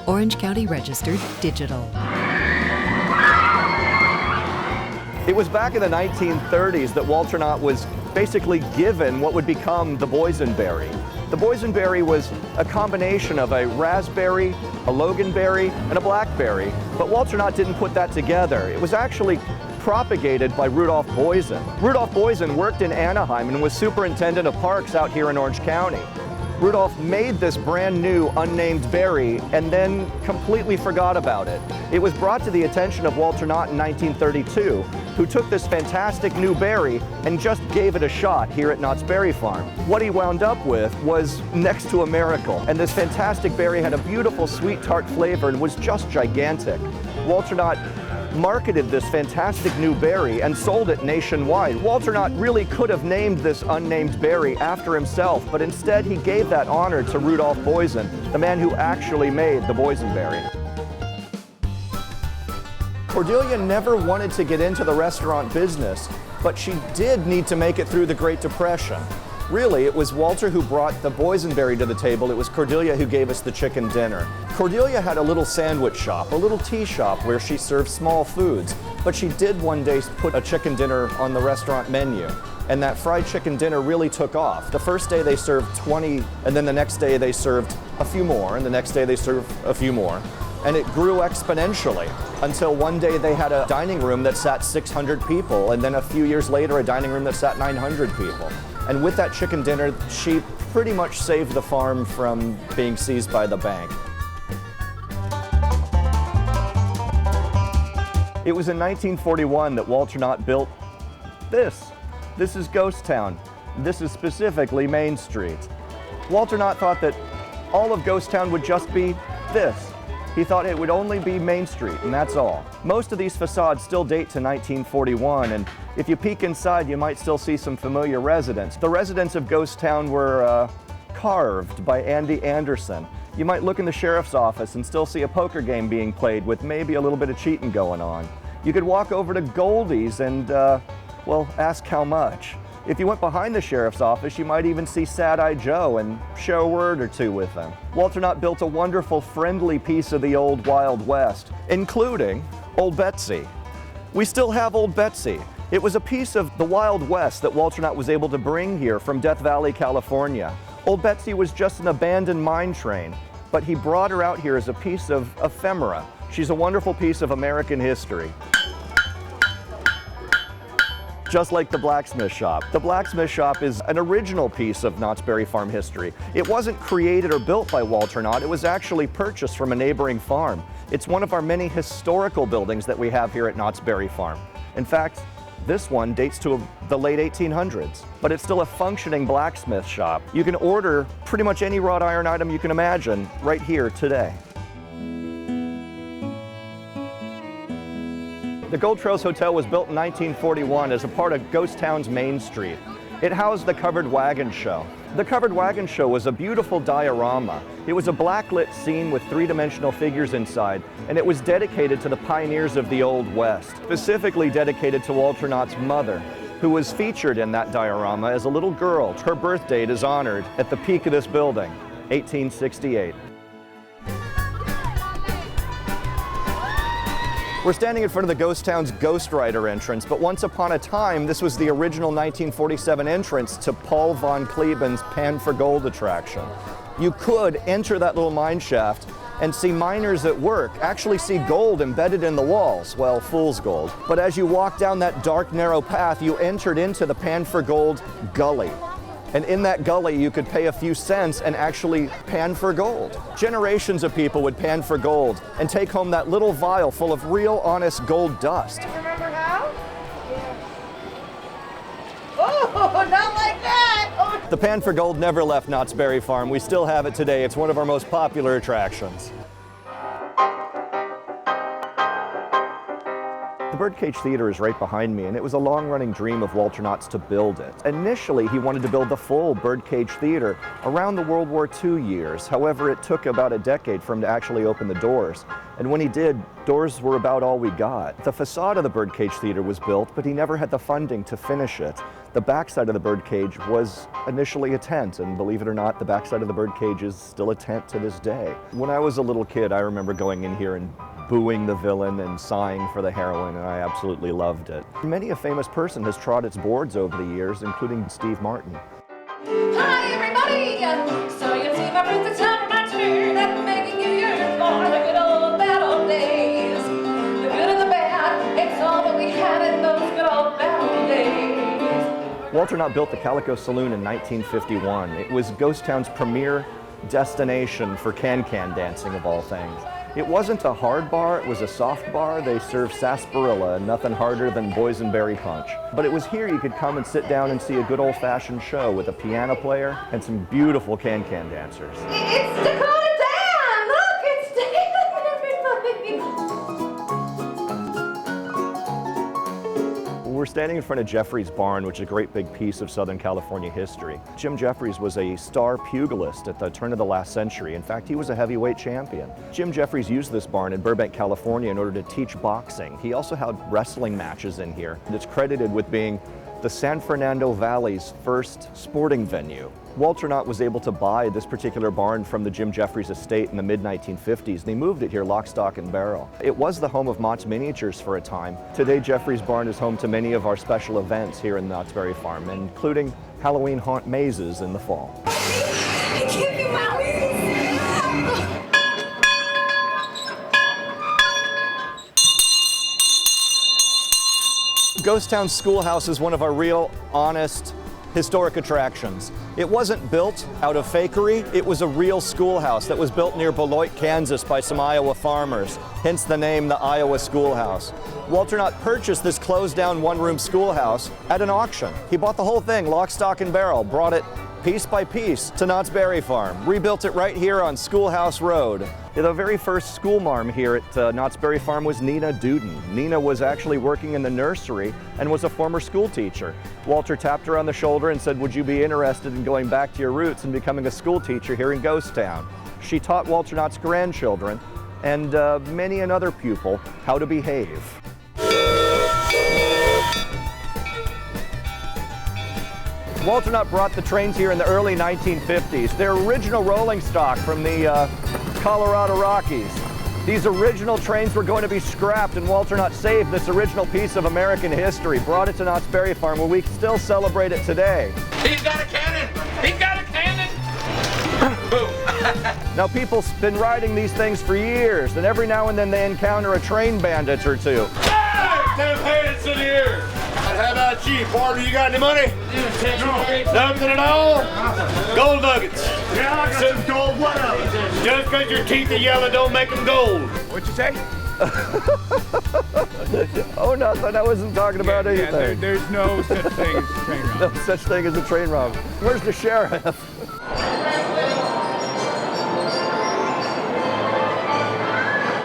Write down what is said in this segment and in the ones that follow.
Orange County Registered Digital. It was back in the 1930s that Walter Knott was basically given what would become the boysenberry. The boysenberry was a combination of a raspberry, a loganberry, and a blackberry, but Walter Knott didn't put that together. It was actually propagated by Rudolph Boysen. Rudolph Boysen worked in Anaheim and was superintendent of parks out here in Orange County. Rudolph made this brand new unnamed berry and then completely forgot about it. It was brought to the attention of Walter Knott in 1932, who took this fantastic new berry and just gave it a shot here at Knott's Berry Farm. What he wound up with was next to a miracle, and this fantastic berry had a beautiful sweet tart flavor and was just gigantic. Walter Knott marketed this fantastic new berry and sold it nationwide. Walter Knott really could have named this unnamed berry after himself, but instead he gave that honor to Rudolph Boysen, the man who actually made the boysenberry. Cordelia never wanted to get into the restaurant business, but she did need to make it through the Great Depression. Really, it was Walter who brought the boysenberry to the table. It was Cordelia who gave us the chicken dinner. Cordelia had a little sandwich shop, a little tea shop where she served small foods, but she did one day put a chicken dinner on the restaurant menu. And that fried chicken dinner really took off. The first day they served 20, and then the next day they served a few more, and the next day they served a few more. And it grew exponentially until one day they had a dining room that sat 600 people, and then a few years later a dining room that sat 900 people. And with that chicken dinner, she pretty much saved the farm from being seized by the bank. It was in 1941 that Walter Knott built this. This is Ghost Town. This is specifically Main Street. Walter Knott thought that all of Ghost Town would just be this. He thought it would only be Main Street, and that's all. Most of these facades still date to 1941, and if you peek inside, you might still see some familiar residents. The residents of Ghost Town were carved by Andy Anderson. You might look in the sheriff's office and still see a poker game being played with maybe a little bit of cheating going on. You could walk over to Goldie's and, well, ask how much. If you went behind the sheriff's office, you might even see Sad-Eye Joe and share a word or two with them. Walter Knott built a wonderful, friendly piece of the old Wild West, including Old Betsy. We still have Old Betsy. It was a piece of the Wild West that Walter Knott was able to bring here from Death Valley, California. Old Betsy was just an abandoned mine train, but he brought her out here as a piece of ephemera. She's a wonderful piece of American history. Just like the blacksmith shop. The blacksmith shop is an original piece of Knott's Berry Farm history. It wasn't created or built by Walter Knott, it was actually purchased from a neighboring farm. It's one of our many historical buildings that we have here at Knott's Berry Farm. In fact, this one dates to the late 1800s, but it's still a functioning blacksmith shop. You can order pretty much any wrought iron item you can imagine right here today. The Gold Trails Hotel was built in 1941 as a part of Ghost Town's Main Street. It housed the Covered Wagon Show. The Covered Wagon Show was a beautiful diorama. It was a blacklit scene with three-dimensional figures inside, and it was dedicated to the pioneers of the Old West, specifically dedicated to Walter Knott's mother, who was featured in that diorama as a little girl. Her birth date is honored at the peak of this building, 1868. We're standing in front of the Ghost Town's Ghost Rider entrance, but once upon a time, this was the original 1947 entrance to Paul von Kleben's Pan for Gold attraction. You could enter that little mine shaft and see miners at work, actually see gold embedded in the walls, well, fool's gold. But as you walk down that dark, narrow path, you entered into the Pan for Gold gully. And in that gully, you could pay a few cents and actually pan for gold. Generations of people would pan for gold and take home that little vial full of real, honest gold dust. Remember how? Yeah. Oh, not like that! Oh. The Pan for Gold never left Knott's Berry Farm. We still have it today. It's one of our most popular attractions. The Birdcage Theater is right behind me, and it was a long-running dream of Walter Knott's to build it. Initially, he wanted to build the full Birdcage Theater around the World War II years. However, it took about a decade for him to actually open the doors. And when he did, doors were about all we got. The facade of the Birdcage Theater was built, but he never had the funding to finish it. The backside of the birdcage was initially a tent, and believe it or not, the backside of the birdcage is still a tent to this day. When I was a little kid, I remember going in here and booing the villain and sighing for the heroine, and I absolutely loved it. Many a famous person has trod its boards over the years, including Steve Martin. Hi everybody! So you see my friends, it's time for my turn. I'm making you yearn for the good old bad old days. The good and the bad, it's all that we had in those good old bad old days. Walter Knott built the Calico Saloon in 1951. It was Ghost Town's premier destination for can-can dancing, of all things. It wasn't a hard bar, it was a soft bar. They served sarsaparilla and nothing harder than boysenberry punch. But it was here you could come and sit down and see a good old-fashioned show with a piano player and some beautiful can-can dancers. It's Dakota Dan! Look, it's Dan, everybody! We're standing in front of Jeffrey's Barn, which is a great big piece of Southern California history. Jim Jeffries was a star pugilist at the turn of the last century. In fact, he was a heavyweight champion. Jim Jeffries used this barn in Burbank, California in order to teach boxing. He also had wrestling matches in here. It's credited with being the San Fernando Valley's first sporting venue. Walter Knott was able to buy this particular barn from the Jim Jeffries estate in the mid-1950s, and he moved it here lock, stock, and barrel. It was the home of Mott's Miniatures for a time. Today, Jeffries Barn is home to many of our special events here in Knott's Berry Farm, including Halloween haunt mazes in the fall. Give you Ghost Town Schoolhouse is one of our real, honest, historic attractions. It wasn't built out of fakery, it was a real schoolhouse that was built near Beloit, Kansas by some Iowa farmers, hence the name, the Iowa Schoolhouse. Walter Knott purchased this closed-down one-room schoolhouse at an auction. He bought the whole thing, lock, stock, and barrel, brought it piece by piece to Knott's Berry Farm, rebuilt it right here on Schoolhouse Road. The very first school marm here at Knott's Berry Farm was Nina Duden. Nina was actually working in the nursery and was a former school teacher. Walter tapped her on the shoulder and said, "Would you be interested in going back to your roots and becoming a school teacher here in Ghost Town?" She taught Walter Knott's grandchildren and many another pupil how to behave. Walter Knott brought the trains here in the early 1950s. Their original rolling stock from the Colorado Rockies. These original trains were going to be scrapped, and Walter Knott saved this original piece of American history, brought it to Knott's Berry Farm, where we still celebrate it today. He's got a cannon! He's got a cannon! Boom! Now, people's been riding these things for years, and every now and then they encounter a train bandit or two. Damn hands in the air! How about you, partner? You got any money? Nothing at all? Gold nuggets. Yeah, I got some gold. What of it? Just because your teeth are yellow don't make them gold. What'd you say? Oh, nothing. I wasn't talking about anything. There's no such thing as a train rob. No such thing as a train rob. Where's the sheriff?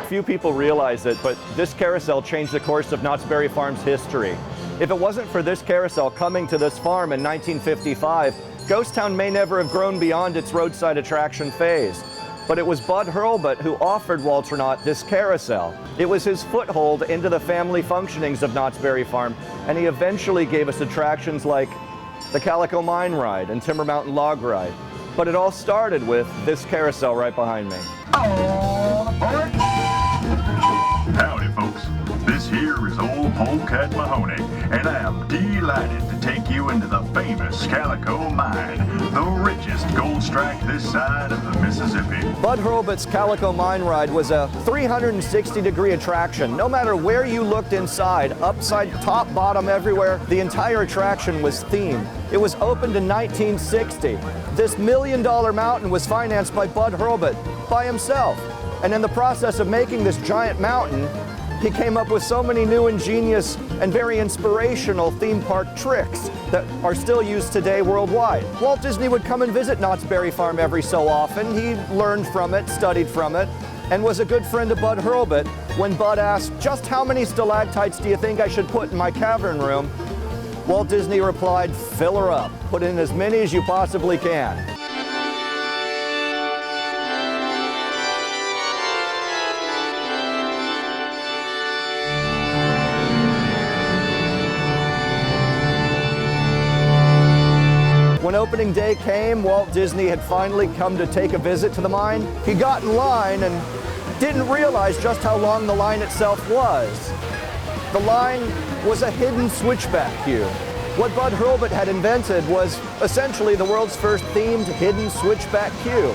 Few people realize it, but this carousel changed the course of Knott's Berry Farm's history. If it wasn't for this carousel coming to this farm in 1955, Ghost Town may never have grown beyond its roadside attraction phase. But it was Bud Hurlbut who offered Walter Knott this carousel. It was his foothold into the family functionings of Knott's Berry Farm, and he eventually gave us attractions like the Calico Mine Ride and Timber Mountain Log Ride. But it all started with this carousel right behind me. Howdy, folks. This here is old Polecat Mahoney, and I am delighted to take you into the famous Calico Mine, the richest gold strike this side of the Mississippi. Bud Hurlbut's Calico Mine Ride was a 360-degree attraction. No matter where you looked inside, upside, top, bottom, everywhere, the entire attraction was themed. It was opened in 1960. This $1 million mountain was financed by Bud Hurlbut by himself. And in the process of making this giant mountain, he came up with so many new, ingenious, and very inspirational theme park tricks that are still used today worldwide. Walt Disney would come and visit Knott's Berry Farm every so often. He learned from it, studied from it, and was a good friend of Bud Hurlbut. When Bud asked, "Just how many stalactites do you think I should put in my cavern room?" Walt Disney replied, "Fill her up. Put in as many as you possibly can." opening day came, Walt Disney had finally come to take a visit to the mine. He got in line and didn't realize just how long the line itself was. The line was a hidden switchback queue. What Bud Hurlbut had invented was essentially the world's first themed hidden switchback queue.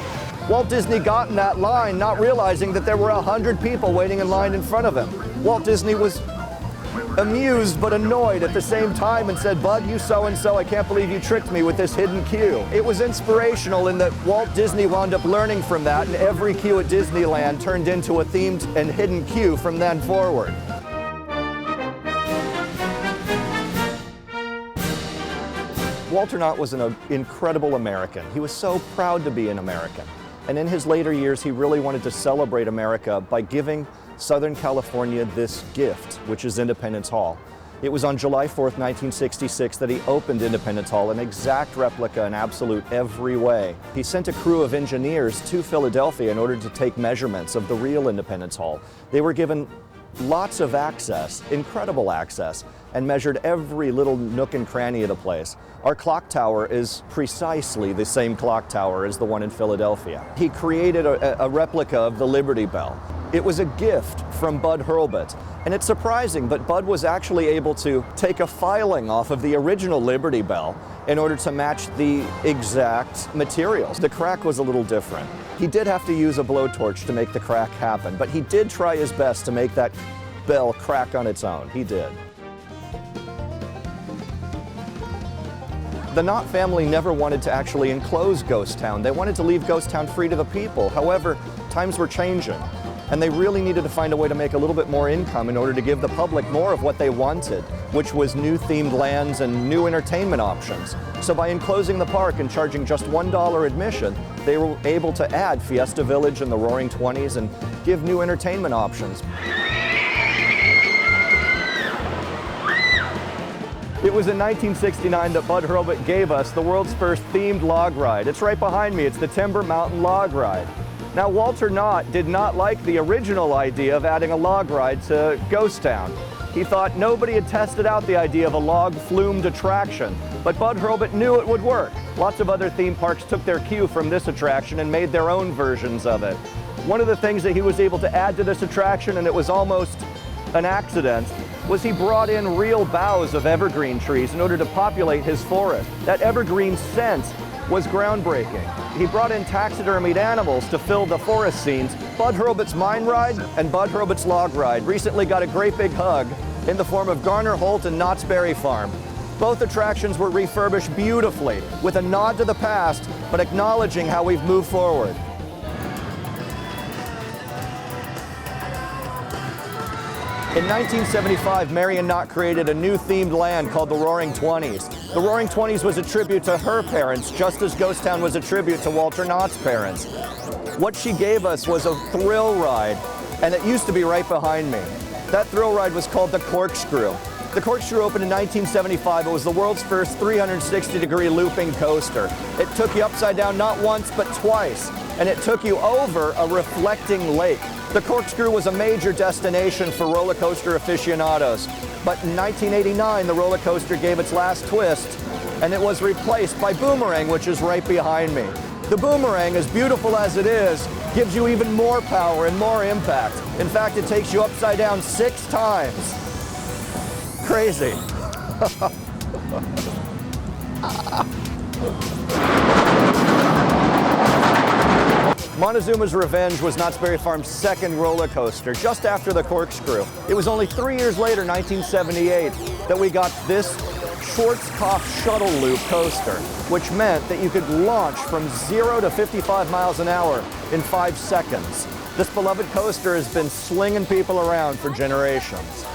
Walt Disney got in that line not realizing that there were 100 people waiting in line in front of him. Walt Disney was amused but annoyed at the same time and said, "Bud, you so-and-so, I can't believe you tricked me with this hidden queue." It was inspirational in that Walt Disney wound up learning from that, and every queue at Disneyland turned into a themed and hidden queue from then forward. Walter Knott was an incredible American. He was so proud to be an American. And in his later years, he really wanted to celebrate America by giving Southern California this gift, which is Independence Hall. It was on July 4th, 1966 that he opened Independence Hall, an exact replica in absolute every way. He sent a crew of engineers to Philadelphia in order to take measurements of the real Independence Hall. They were given lots of access, incredible access, and measured every little nook and cranny of the place. Our clock tower is precisely the same clock tower as the one in Philadelphia. He created a replica of the Liberty Bell. It was a gift from Bud Hurlbut. And it's surprising, but Bud was actually able to take a filing off of the original Liberty Bell in order to match the exact materials. The crack was a little different. He did have to use a blowtorch to make the crack happen, but he did try his best to make that bell crack on its own. He did. The Knott family never wanted to actually enclose Ghost Town. They wanted to leave Ghost Town free to the people. However, times were changing, and they really needed to find a way to make a little bit more income in order to give the public more of what they wanted, which was new themed lands and new entertainment options. So by enclosing the park and charging just $1 admission, they were able to add Fiesta Village and the Roaring Twenties and give new entertainment options. It was in 1969 that Bud Hurlbut gave us the world's first themed log ride. It's right behind me. It's the Timber Mountain Log Ride. Now, Walter Knott did not like the original idea of adding a log ride to Ghost Town. He thought nobody had tested out the idea of a log flumed attraction, but Bud Hurlbut knew it would work. Lots of other theme parks took their cue from this attraction and made their own versions of it. One of the things that he was able to add to this attraction, and it was almost an accident, was he brought in real boughs of evergreen trees in order to populate his forest. That evergreen scent was groundbreaking. He brought in taxidermied animals to fill the forest scenes. Bud Hurlbut's Mine Ride and Bud Hurlbut's Log Ride recently got a great big hug in the form of Garner Holt and Knott's Berry Farm. Both attractions were refurbished beautifully with a nod to the past, but acknowledging how we've moved forward. In 1975, Marion Knott created a new themed land called the Roaring Twenties. The Roaring Twenties was a tribute to her parents, just as Ghost Town was a tribute to Walter Knott's parents. What she gave us was a thrill ride, and it used to be right behind me. That thrill ride was called the Corkscrew. The Corkscrew opened in 1975. It was the world's first 360-degree looping coaster. It took you upside down not once, but twice, and it took you over a reflecting lake. The Corkscrew was a major destination for roller coaster aficionados, but in 1989 the roller coaster gave its last twist, and it was replaced by Boomerang, which is right behind me. The Boomerang, as beautiful as it is, gives you even more power and more impact. In fact, it takes you upside down 6 times. Crazy. Montezuma's Revenge was Knott's Berry Farm's second roller coaster, just after the Corkscrew. It was only 3 years later, 1978, that we got this Schwarzkopf shuttle loop coaster, which meant that you could launch from 0 to 55 miles an hour in 5 seconds. This beloved coaster has been slinging people around for generations.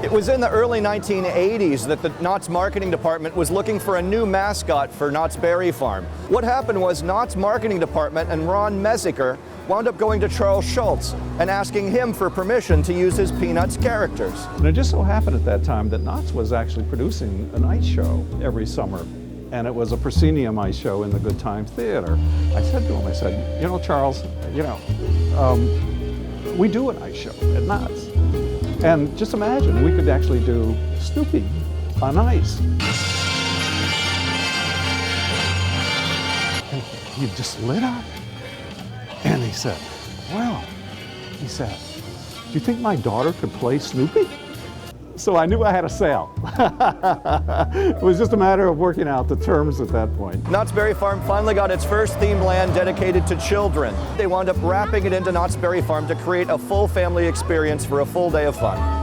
It was in the early 1980s that the Knott's marketing department was looking for a new mascot for Knott's Berry Farm. What happened was Knott's marketing department and Ron Messiker wound up going to Charles Schultz and asking him for permission to use his Peanuts characters. And it just so happened at that time that Knott's was actually producing an ice show every summer. And it was a proscenium ice show in the Good Time Theater. I said to him, I said, you know, Charles, we do an ice show at Knott's. And just imagine, we could actually do Snoopy on ice. And he just lit up. And he said, well, he said, do you think my daughter could play Snoopy? So I knew I had a sale. It was just a matter of working out the terms at that point. Knott's Berry Farm finally got its first themed land dedicated to children. They wound up wrapping it into Knott's Berry Farm to create a full family experience for a full day of fun.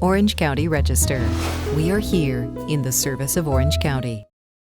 Orange County Register. We are here in the service of Orange County.